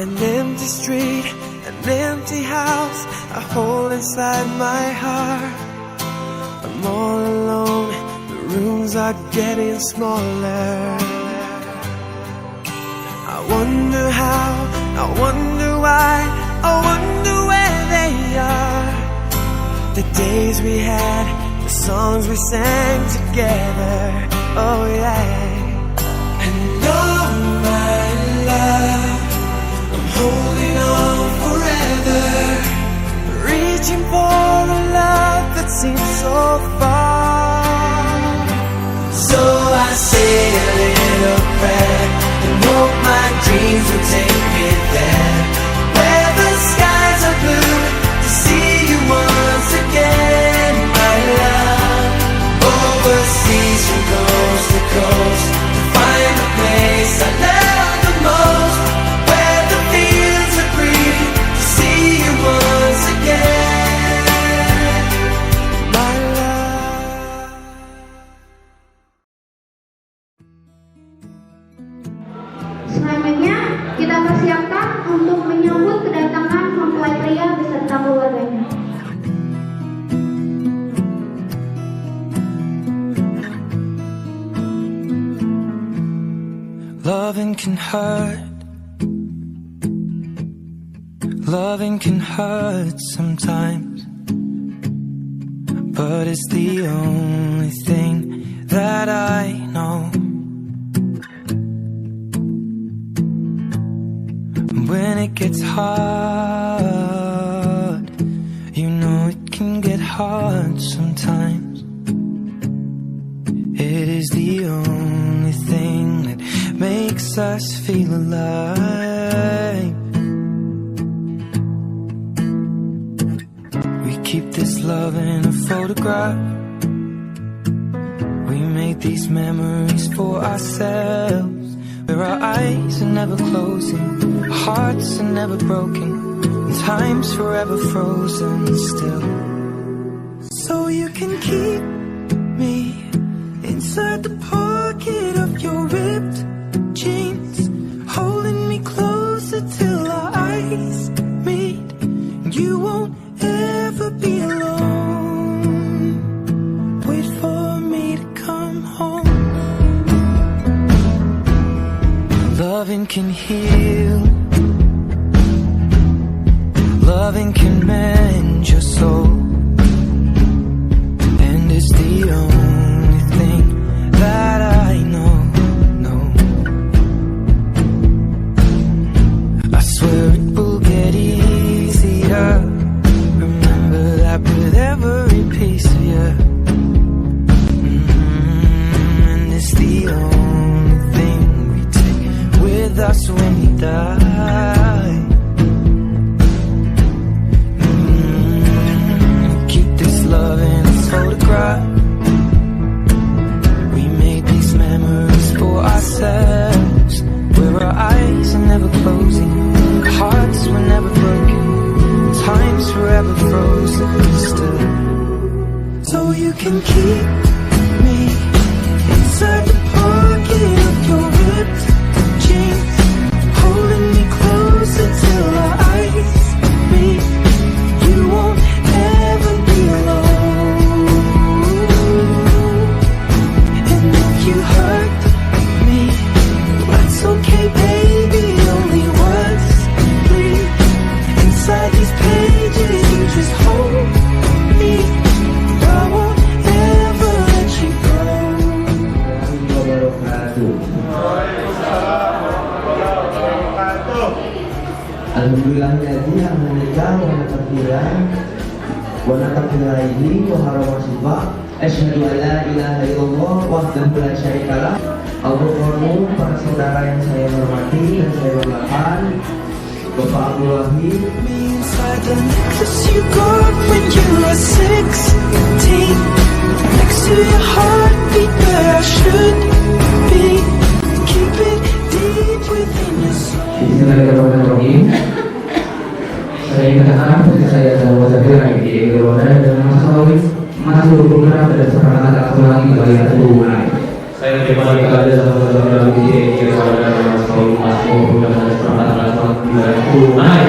An empty street, an empty house I hold inside my heart. I'm all alone, the rooms are getting smaller. I wonder how, I wonder why, I wonder where they are. The days we had, the songs we sang together, oh yeah. And oh my love, I'm holding on forever, reaching for a love that seems so far. So I say a little prayer and hope my dreams will take me there, where the skies are blue, to see you once again, my love. Overseas from coast to coast, to find a place I love the most, where the fields are green, to see you once again, my love. Selanjutnya kita persiapkan untuk menyambut kedatangan mempelai pria beserta keluarganya. Loving can hurt. Loving can hurt sometimes, but it's the only thing that I know. When it gets hard, you know it can get hard sometimes. It is the only thing that makes us feel alive. We keep this love in a photograph. We make these memories for ourselves, where our eyes are never closing, our hearts are never broken, and time's forever frozen still. So you can keep me inside the pocket of your ripped jeans, holding me closer till our eyes meet. You won't ever be alone. Wait for me to come home. Loving can heal, loving can mend your soul, and it's the only thing that I know. I swear it will get easier. Remember that with every piece of you. And it's the only thing we take with us when we die. Keep this love in its photograph. We made these memories for ourselves, where our eyes are never closing, hearts were never broken, time's forever frozen still. So you can keep me inside the pocket of your ripped jeans, holding me closer till our eyes meet. You won't ever be alone. And if you hurt me, that's okay, baby, only once, please. Inside these pages, you just hold me. I won't ever let you go. Alhamdulillahilladzi hamdaka wa takbiran wa takbira ini wa haramasiba asyhadu an la ilaha illallah wahdahu la syarikalah. Allahumma para saudara yang saya hormati dan saya banggakan, Bapak Abdul Wahid. Bismillahirrahmanirrahim. Saya katakan seperti saya Zahwa lagi di Corona dan masuk berguna pada serangan tak lagi bagi hubungan. Saya terima kasih sama saudara BC, saudara Mas Paul Pasco, dan perangkat tunai.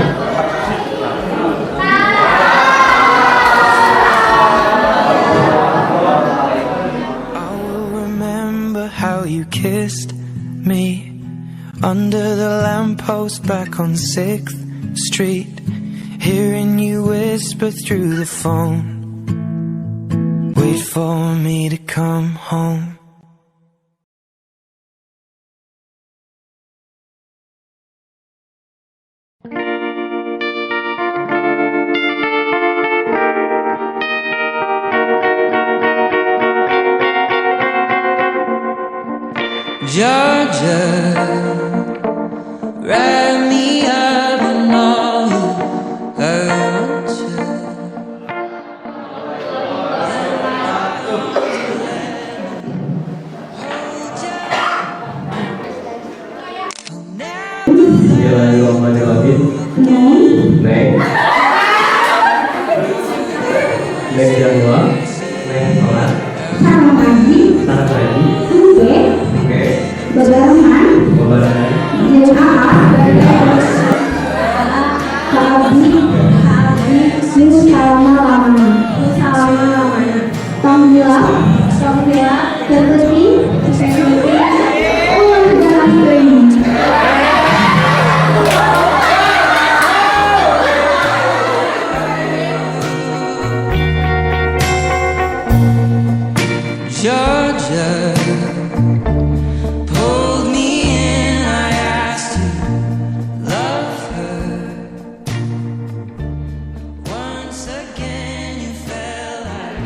I will remember how you kissed me under the lamppost back on 6th Street, hearing you whisper through the phone, wait for me to come home. Georgia, wrap me up in all you hurt you. Bismillahirrahmanirrahim. Neng yang dua, neng sholat. Selamat pagi. Selamat pagi. Oke. Bebarengan. Minggu selama-lamanya. Tongbila, terlebih, ulang dalam training. Georgia pulled me in, I asked to love her. Once again you fell like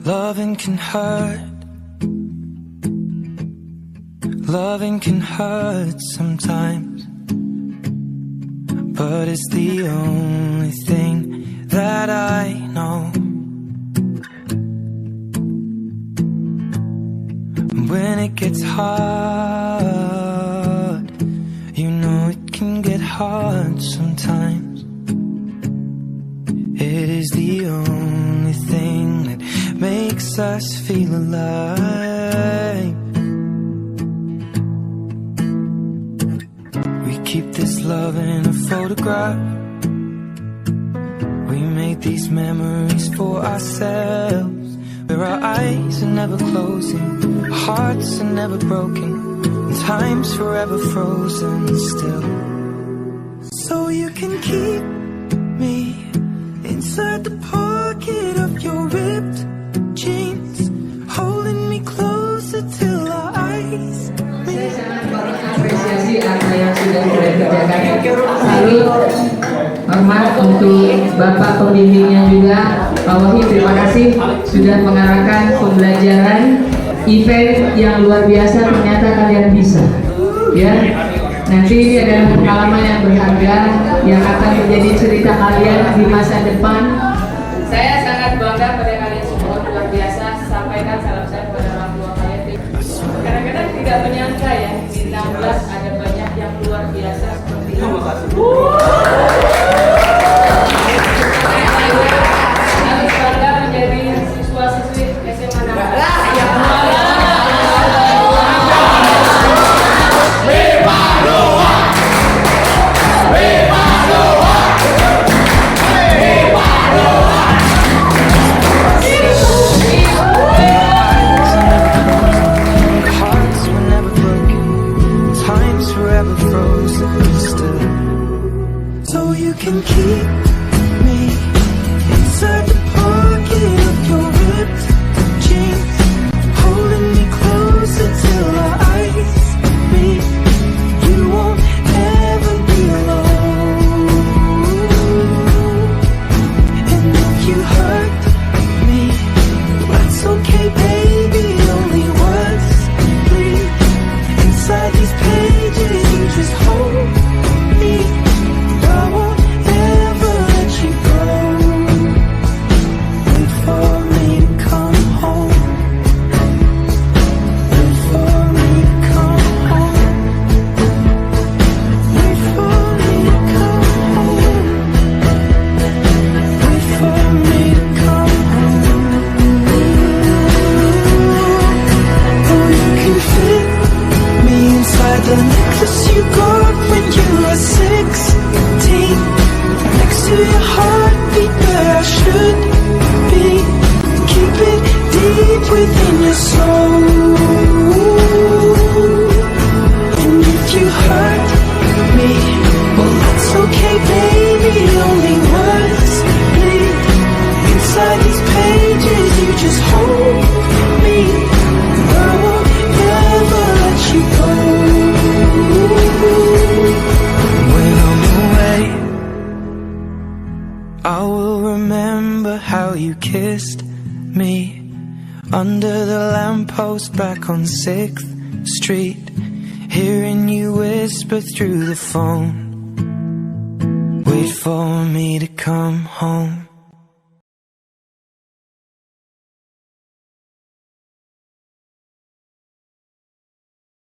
loving can hurt. Loving can hurt sometimes, but it's the only thing that I know. When it gets hard, you know it can get hard sometimes. It is the only thing that makes us feel alive. We keep this love in a photograph. We make these memories for ourselves, where our eyes are never closing, our hearts are never broken, and time's forever frozen still. So you can keep me inside the pocket of your ripped jeans, holding me closer till our eyes meet. Apresiasi apa yang sudah kita kerjakan. Lalu hormat untuk Bapak pembimbingnya juga. Pak Wahyu, terima kasih sudah mengarahkan pembelajaran event yang luar biasa. Ternyata kalian bisa, ya. Nanti ini adalah pengalaman yang berharga yang akan menjadi cerita kalian di masa depan. Saya sangat bangga pada kalian semua, luar biasa. Sampaikan salam saya kepada orang tua kalian. Kadang-kadang tidak menyangka ya, di 16 ada banyak yang luar biasa seperti ini. Harus bangga menjadi siswa-siswi SMA yang can keep me inside the pocket of your ripped jeans, holding me closer till our eyes meet. You won't ever be alone. And if you hurt me, that's okay, baby. Only words bleed inside these pages. You just hold me. I won't the necklace you got when you were 16, next to your heartbeat where I should be. Keep it deep within your soul. And if you hurt me, well that's okay, baby. Only words bleed inside these pages. You just hold me. I won't ever let you go. When I'm away, I will remember how you kissed me under the lamppost back on 6th Street, hearing you whisper through the phone, wait for me to come home.